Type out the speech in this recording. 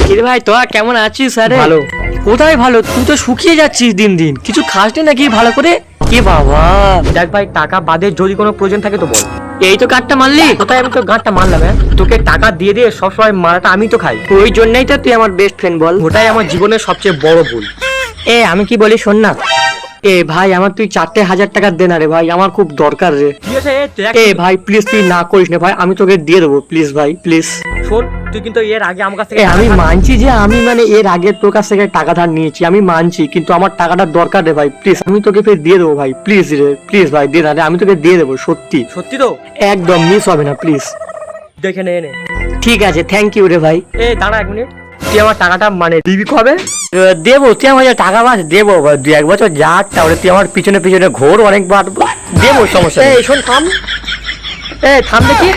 কিরে ভাই তোরা কেমন আছিস? আরে ভালো। কোথায় ভালো? তুই তো শুকিয়ে যাচ্ছিস দিন দিন, কিছু খাস নাকি ভালো করে? কি বাবা, দেখ ভাই, টাকা বাদে যদি কোনো প্রয়োজন থাকে তো বল। এই তো কাঠটা মারলি। কোথায় আমি তো গাঁটটা মারলাম? হ্যাঁ, তোকে টাকা দিয়ে দিয়ে সবসময় মারাটা আমি তো খাই। ওই জন্যই তো তুই আমার বেস্ট ফ্রেন্ড। বল। ওটাই আমার জীবনের সবচেয়ে বড় ভুল। আমি কি বলি শোন না। ভাই আমার তুই 4,000 টাকা দে না রে ভাই, আমার খুব দরকার রে। ঠিক আছে, ভাই প্লিজ তুই না করিস না ভাই, আমি তোকে দিয়ে দেবো প্লিজ ভাই প্লিজ। শোন, তুই কিন্তু এর আগে আমার কাছ থেকে আমি মানছি যে আমি মানে এর আগে তোর কাছ থেকে টাকা ধার নিয়েছি, আমি মানছি, কিন্তু আমার টাকাটা দরকার রে ভাই প্লিজ, আমি তোকে ফের দিয়ে দেবো ভাই প্লিজ রে, প্লিজ ভাই দে না রে, আমি তোকে দিয়ে দেবো সত্যি। সত্যি তো? একদম মিস হবে না প্লিজ। দেখে নে নে। ঠিক আছে, থ্যাংক ইউ রে ভাই। দাঁড়া 1 মিনিট, তুই আমার টাকাটা মানে দিবি কবে? দেবো, তুই আমার যে টাকা পাস দেবো, 2-1 বছর যাক, তাহলে তুই আমার পিছনে পিছনে ঘোর অনেকবার, দেবো, সমস্যা নেই। শোন থাম, থাম দেখি।